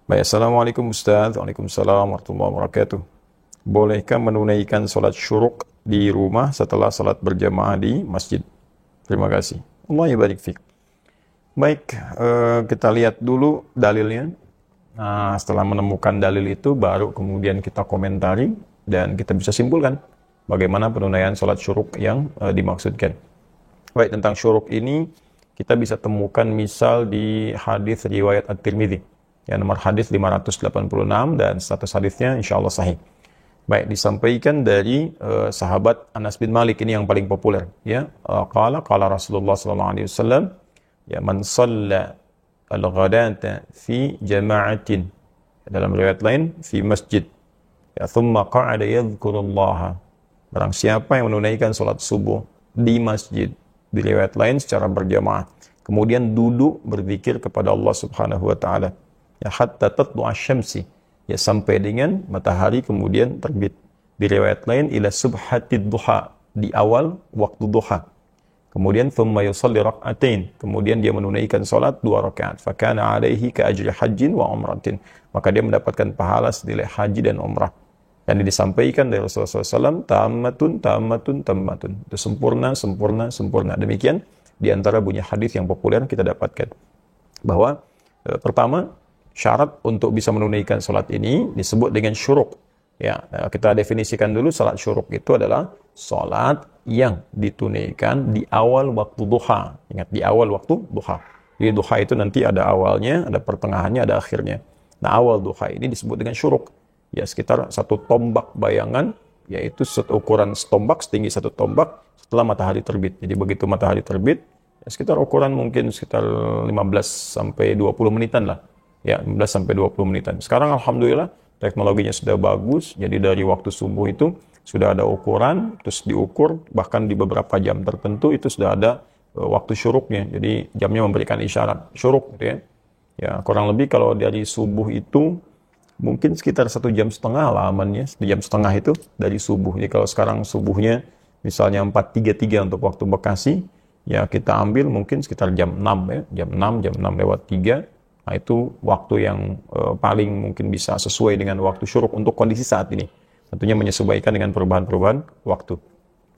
Baik, Assalamualaikum Ustaz. Waalaikumsalam warahmatullahi wabarakatuh. Bolehkah menunaikan sholat syuruk di rumah setelah sholat berjamaah di masjid? Terima kasih. Allah barik fiik. Baik, kita lihat dulu dalilnya. Nah, setelah menemukan dalil itu, baru kemudian kita komentari dan kita bisa simpulkan bagaimana penunaian sholat syuruk yang dimaksudkan. Baik, tentang syuruk ini kita bisa temukan misal di hadis riwayat At-Tirmidzi yang nomor hadis 586 dan status hadisnya insyaallah sahih. Baik, disampaikan dari sahabat Anas bin Malik, ini yang paling populer ya. Qala Rasulullah sallallahu alaihi wasallam, ya man shalla al-ghadata fi jama'atin, dalam riwayat lain fi masjid, ya thumma qa'ada yadhkurullaha, barang siapa yang menunaikan salat subuh di masjid, di riwayat lain secara berjamaah, kemudian duduk berzikir kepada Allah Subhanahu wa taala, ya hatta tatlu'a syamsi, ya sampai dengan matahari kemudian terbit. Di riwayat lain ila subhatid duha, di awal waktu duha. Kemudian thumma yusalli rak'atain, kemudian dia menunaikan salat 2 rakaat. Fa kana 'alaihi ka ajri hajjin wa umratin, maka dia mendapatkan pahala senilai haji dan umrah. Dan disampaikan dari Rasulullah SAW, tammatun, tammatun, tammatun, itu sempurna, sempurna, sempurna. Demikian di antara bunyi hadis yang populer kita dapatkan bahwa pertama, syarat untuk bisa menunaikan salat ini disebut dengan syuruk. Ya, kita definisikan dulu, salat syuruk itu adalah salat yang ditunaikan di awal waktu duha. Ingat, di awal waktu duha. Jadi duha itu nanti ada awalnya, ada pertengahannya, ada akhirnya. Nah, awal duha ini disebut dengan syuruk. Ya, sekitar 1 tombak bayangan, yaitu ukuran setombak, setinggi 1 tombak setelah matahari terbit. Jadi begitu matahari terbit, ya sekitar ukuran mungkin sekitar 15 sampai 20 menitan lah. Ya, 15 sampai 20 menitan. Sekarang alhamdulillah teknologinya sudah bagus, jadi dari waktu subuh itu sudah ada ukuran, terus diukur, bahkan di beberapa jam tertentu itu sudah ada waktu syuruknya. Jadi jamnya memberikan isyarat syuruk gitu ya. Ya, kurang lebih kalau dari subuh itu mungkin sekitar 1,5 jam lamannya, 1,5 jam itu dari subuh. Jadi kalau sekarang subuhnya misalnya 4.33 untuk waktu Bekasi, ya kita ambil mungkin sekitar jam 6 ya, jam 6 lewat 3. Nah, itu waktu yang paling mungkin bisa sesuai dengan waktu syuruk untuk kondisi saat ini. Tentunya menyesuaikan dengan perubahan-perubahan waktu.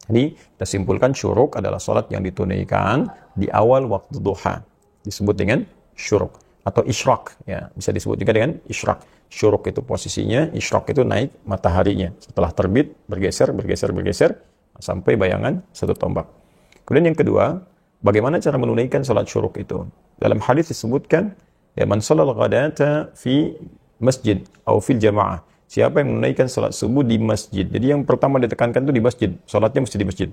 Jadi, kita simpulkan syuruk adalah salat yang ditunaikan di awal waktu duha. Disebut dengan syuruk. Atau isyraq. Ya, bisa disebut juga dengan isyraq. Syuruk itu posisinya, isyraq itu naik mataharinya. Setelah terbit, bergeser, bergeser, bergeser, sampai bayangan 1 tombak. Kemudian yang kedua, bagaimana cara menunaikan salat syuruk itu? Dalam hadis disebutkan, ya man shalal ghadata fi masjid atau fil jamaah. Siapa yang menunaikan salat subuh di masjid. Jadi yang pertama ditekankan itu di masjid. Salatnya mesti di masjid.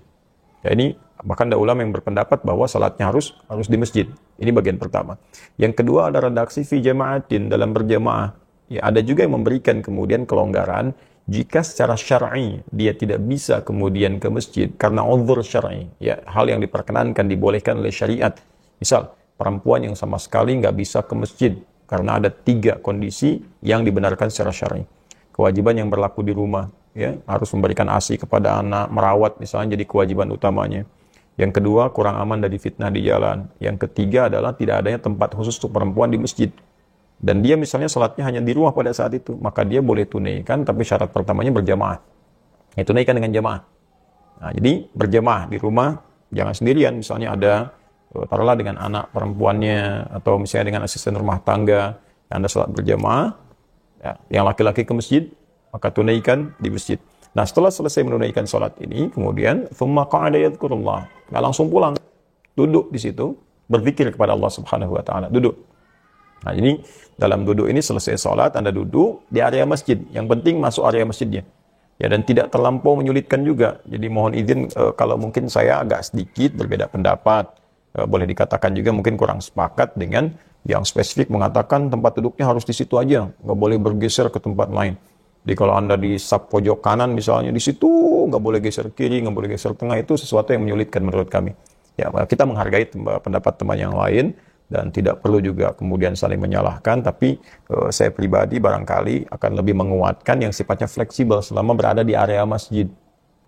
Ya, ini bahkan ada ulama yang berpendapat bahwa salatnya harus di masjid. Ini bagian pertama. Yang kedua ada redaksi fi jama'atin, dalam berjamaah. Ya, ada juga yang memberikan kemudian kelonggaran jika secara syar'i dia tidak bisa kemudian ke masjid karena uzur syar'i. Ya, hal yang diperkenankan, dibolehkan oleh syariat. Misal perempuan yang sama sekali nggak bisa ke masjid karena ada 3 kondisi yang dibenarkan secara syar'i. Kewajiban yang berlaku di rumah, ya, harus memberikan ASI kepada anak, merawat misalnya jadi kewajiban utamanya. Yang kedua, kurang aman dari fitnah di jalan. Yang ketiga adalah tidak adanya tempat khusus untuk perempuan di masjid. Dan dia misalnya salatnya hanya di rumah pada saat itu, maka dia boleh tunaikan, tapi syarat pertamanya berjamaah. Ya, tunaikan dengan jamaah. Nah, jadi berjamaah di rumah, jangan sendirian. Misalnya ada taruhlah dengan anak perempuannya atau misalnya dengan asisten rumah tangga, yang Anda salat berjamaah, ya, yang laki-laki ke masjid, maka tunaikan di masjid. Nah, setelah selesai menunaikan salat ini, kemudian thumma qa'ada yadhkurullah, nggak langsung pulang, duduk di situ berzikir kepada Allah Subhanahu wa taala, duduk. Nah, ini dalam duduk ini selesai salat, Anda duduk di area masjid. Yang penting masuk area masjidnya. Ya, dan tidak terlampau menyulitkan juga. Jadi mohon izin kalau mungkin saya agak sedikit berbeda pendapat. Boleh dikatakan juga mungkin kurang sepakat dengan yang spesifik mengatakan tempat duduknya harus di situ aja, nggak boleh bergeser ke tempat lain. Jadi kalau Anda di sap pojok kanan misalnya, di situ nggak boleh geser kiri, nggak boleh geser tengah, itu sesuatu yang menyulitkan menurut kami. Ya, kita menghargai pendapat teman yang lain dan tidak perlu juga kemudian saling menyalahkan, tapi saya pribadi barangkali akan lebih menguatkan yang sifatnya fleksibel selama berada di area masjid.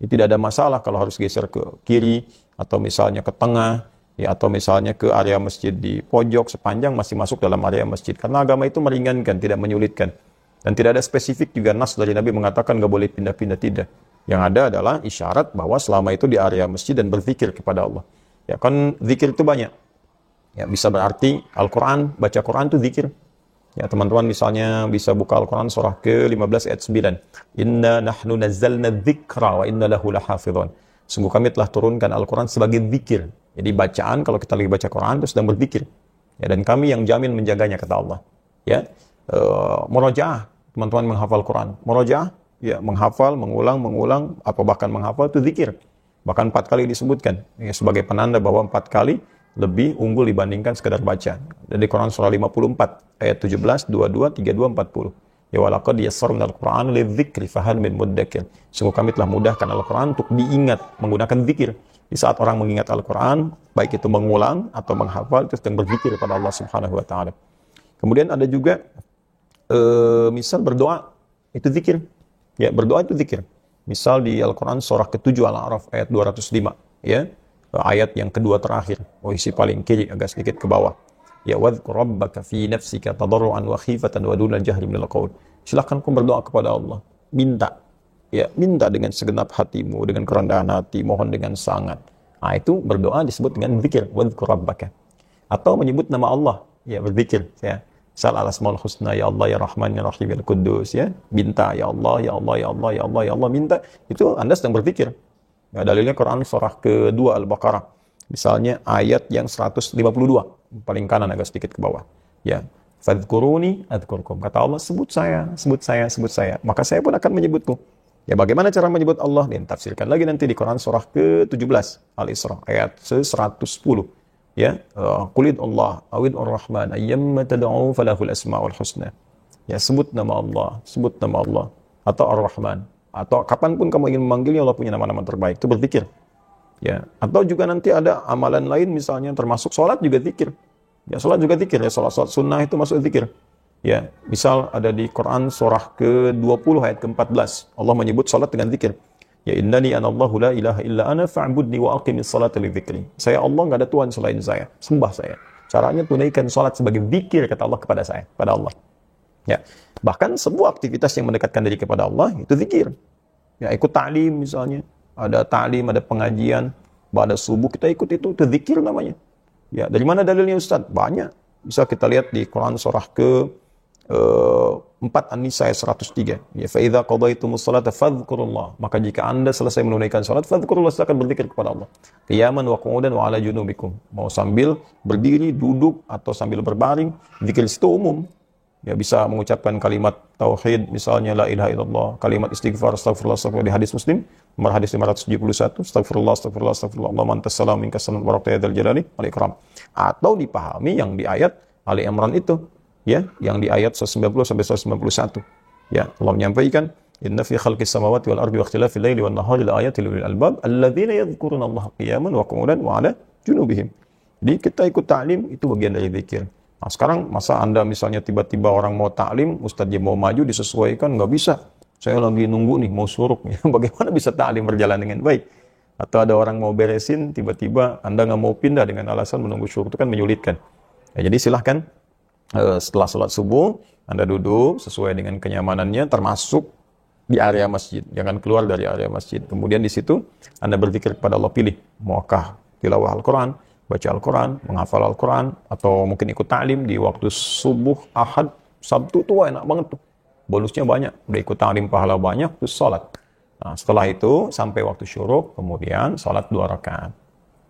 Jadi, tidak ada masalah kalau harus geser ke kiri atau misalnya ke tengah. ya, atau misalnya ke area masjid di pojok sepanjang masih masuk dalam area masjid. Karena agama itu meringankan, tidak menyulitkan. Dan tidak ada spesifik juga nas dari Nabi mengatakan nggak boleh pindah-pindah, tidak. Yang ada adalah isyarat bahwa selama itu di area masjid dan berzikir kepada Allah. Ya kan zikir itu banyak. Ya bisa berarti Al-Quran, baca Quran itu zikir. Ya teman-teman misalnya bisa buka Al-Quran surah ke-15 ayat 9. Inna nahnu nazzalna dzikra wa inna lahu lahafidhun. Sungguh kami telah turunkan Al-Quran sebagai zikir. Jadi bacaan kalau kita lagi baca Quran itu sedang berzikir. Ya, dan kami yang jamin menjaganya kata Allah. Ya, murojaah, teman-teman menghafal Quran. Murojaah, ya menghafal, mengulang, atau bahkan menghafal itu zikir. Bahkan 4 kali disebutkan ya, sebagai penanda bahwa 4 kali lebih unggul dibandingkan sekedar baca. Dari Quran surah 54 ayat 17, 22, 32, 40. Ya walaqad yassarna al-Qur'ana lidzikri fahal min muddakir. Sungguh kami telah mudahkan Al-Qur'an untuk diingat menggunakan zikir. Di saat orang mengingat Al-Qur'an, baik itu mengulang atau menghafal, itu sedang berzikir kepada Allah Subhanahu wa taala. Kemudian ada juga misal berdoa, itu zikir. Ya, berdoa itu zikir. Misal di Al-Qur'an surah ke-7 Al-A'raf ayat 205, ya. Ayat yang kedua terakhir, posisi paling kiri agak sedikit ke bawah. Ya wadhkur rabbaka fi nafsika tadarruan wa khifatan wa dunal jahri minal qaul. Silakan kau berdoa kepada Allah, minta. Ya, minta dengan segenap hatimu, dengan kerendahan hati, mohon dengan sangat. Nah, itu berdoa disebut dengan zikir, wadhkur rabbaka. Atau menyebut nama Allah, ya berzikir, ya. Sal al-asmaul husna, ya Allah, ya Rahman, ya Rahim, ya Quddus, ya. Minta, ya Allah, ya Allah, ya Allah, ya Allah, ya Allah, minta. Itu Anda sedang berzikir. Ya, dalilnya Quran surah ke-2 Al-Baqarah. Misalnya ayat yang 152, paling kanan agak sedikit ke bawah. Ya, fadhkuruni adzkurkum. Kata Allah, sebut saya, sebut saya, sebut saya. Maka saya pun akan menyebutku. Ya, bagaimana cara menyebut Allah? Ditafsirkan lagi nanti di Quran surah ke-17 Al-Isra ayat 110. Ya, qulid Allah, awid ar-Rahman, ayyamma tad'u falahul asmaul husna. Ya, sebut nama Allah, sebut nama Allah atau Ar-Rahman. Atau kapanpun kamu ingin memanggilnya, Allah punya nama-nama terbaik. Itu berzikir. Ya, atau juga nanti ada amalan lain misalnya termasuk sholat juga zikir. Ya, sholat juga zikir ya, sholat sunnah itu masuk zikir. Ya, misal ada di Quran surah ke-20 ayat ke-14. Allah menyebut sholat dengan zikir. Ya innani anallahu la ilaha illa ana fa'budni wa aqimis salata li dzikri. Saya Allah, enggak ada Tuhan selain saya. Sembah saya. Caranya tunaikan sholat sebagai zikir kata Allah kepada saya, pada Allah. Ya, bahkan sebuah aktivitas yang mendekatkan diri kepada Allah itu zikir. Ya, ikut ta'lim misalnya. Ada ta'lim, ada pengajian, pada subuh kita ikut itu zikir namanya. Ya, dari mana dalilnya Ustaz? Banyak. Bisa kita lihat di Quran surah ke-4 An-Nisa ayat 103. Ya, fa idza qadaytumus salata fadhkurullah. Maka jika Anda selesai menunaikan salat, fadhkurullah, silakan berzikir kepada Allah. Qiyaman wa qu'udan wa ala junubikum. Mau sambil berdiri, duduk atau sambil berbaring, zikir itu umum. Ya, bisa mengucapkan kalimat tauhid misalnya la ilaha illallah, kalimat istighfar astagfirullah, astagfirullah di hadis Muslim nomor hadis 571, astagfirullah astagfirullah astagfirullah Allahumma antas salam minkas salam wa barakatuh dzal jalali wal ikram. Atau dipahami yang di ayat Ali Imran itu, ya, yang di ayat 190 sampai 191. Ya, Allah menyampaikan inna fi khalqis samawati wal ardi wa ikhtilafil laili wan nahari la ayatin lil albab alladzina yadhkuruna Allaha qiyaman wa qu'udan wa 'ala junubihim. Jadi kita ikut ta'lim itu bagian dari zikir. Nah, sekarang masa Anda misalnya tiba-tiba orang mau ta'lim, ustadznya mau maju disesuaikan, nggak bisa. Saya lagi nunggu nih, mau suruk. Bagaimana bisa ta'lim berjalan dengan baik? Atau ada orang mau beresin, tiba-tiba Anda nggak mau pindah dengan alasan menunggu suruk, itu kan menyulitkan. Ya, jadi silahkan setelah sholat subuh, Anda duduk sesuai dengan kenyamanannya, termasuk di area masjid. Jangan keluar dari area masjid. Kemudian di situ Anda berzikir kepada Allah, pilih. Maukah tilawah Al-Quran, baca Al-Quran, menghafal Al-Quran, atau mungkin ikut ta'lim di waktu subuh, Ahad, Sabtu, itu enak banget tuh. Bonusnya banyak, udah ikut ta'lim pahala banyak, terus sholat. Nah, setelah itu, sampai waktu syuruk, kemudian sholat 2 rakaat.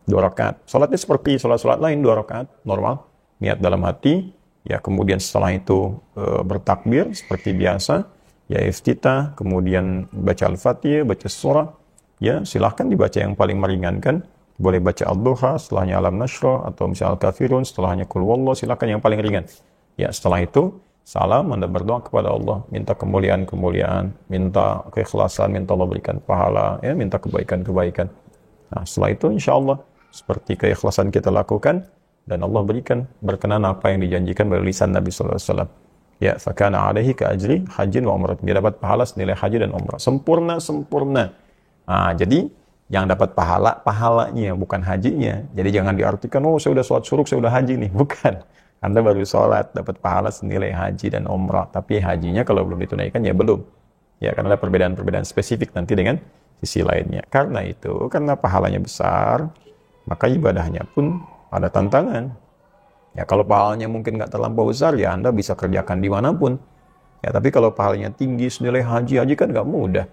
2 rakaat. Sholatnya seperti sholat-sholat lain, 2 rakaat, normal. Niat dalam hati, ya kemudian setelah itu bertakbir, seperti biasa, ya iftitah, kemudian baca Al-Fatihah, baca surah, ya silahkan dibaca yang paling meringankan. Boleh baca Al-Duha, setelahnya Alam Nashrah, atau misalnya Al-Kafirun, setelahnya Qul Wallah, silakan yang paling ringan. Ya, setelah itu, salam, Anda berdoa kepada Allah, minta kemuliaan-kemuliaan, minta keikhlasan, minta Allah berikan pahala, ya, minta kebaikan-kebaikan. Nah, setelah itu, insya Allah, seperti keikhlasan kita lakukan, dan Allah berikan berkenan apa yang dijanjikan dari lisan Nabi SAW. Ya, fakana alaihi ka ajri hajin wa umrah. Dia dapat pahala senilai haji dan umrah. Sempurna. Nah, jadi, Yang dapat pahala, pahalanya, bukan hajinya. Jadi jangan diartikan, oh saya udah sholat syuruk, saya udah haji nih. Bukan. Anda baru sholat, dapat pahala senilai haji dan umrah. Tapi hajinya kalau belum ditunaikan, ya belum. Ya, karena ada perbedaan-perbedaan spesifik nanti dengan sisi lainnya. Karena itu, karena pahalanya besar, maka ibadahnya pun ada tantangan. Ya, kalau pahalanya mungkin nggak terlampau besar, ya Anda bisa kerjakan dimanapun. Ya, tapi kalau pahalanya tinggi senilai haji kan nggak mudah.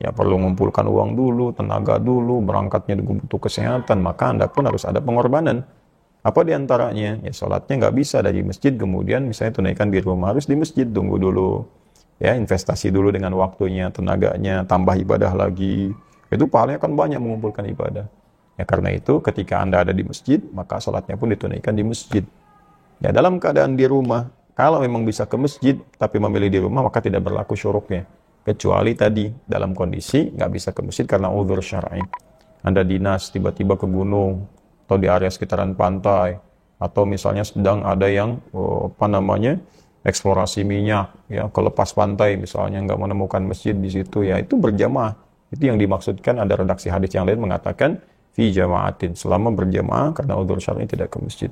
Ya, perlu mengumpulkan uang dulu, tenaga dulu, berangkatnya butuh kesehatan, maka Anda pun harus ada pengorbanan. Apa diantaranya? Ya, sholatnya nggak bisa dari masjid, kemudian misalnya tunaikan di rumah, harus di masjid, tunggu dulu. Ya, investasi dulu dengan waktunya, tenaganya, tambah ibadah lagi. Itu pahalanya kan banyak mengumpulkan ibadah. Ya, karena itu ketika Anda ada di masjid, maka sholatnya pun ditunaikan di masjid. Ya, dalam keadaan di rumah, kalau memang bisa ke masjid, tapi memilih di rumah, maka tidak berlaku syuruknya. Kecuali tadi, dalam kondisi nggak bisa ke masjid karena uzur syar'i. Anda dinas, tiba-tiba ke gunung, atau di area sekitaran pantai, atau misalnya sedang ada yang, eksplorasi minyak, ya, ke lepas pantai, misalnya nggak menemukan masjid di situ, ya itu berjamaah. Itu yang dimaksudkan, ada redaksi hadis yang lain mengatakan, fi jama'atin, selama berjamaah, karena uzur syar'i tidak ke masjid.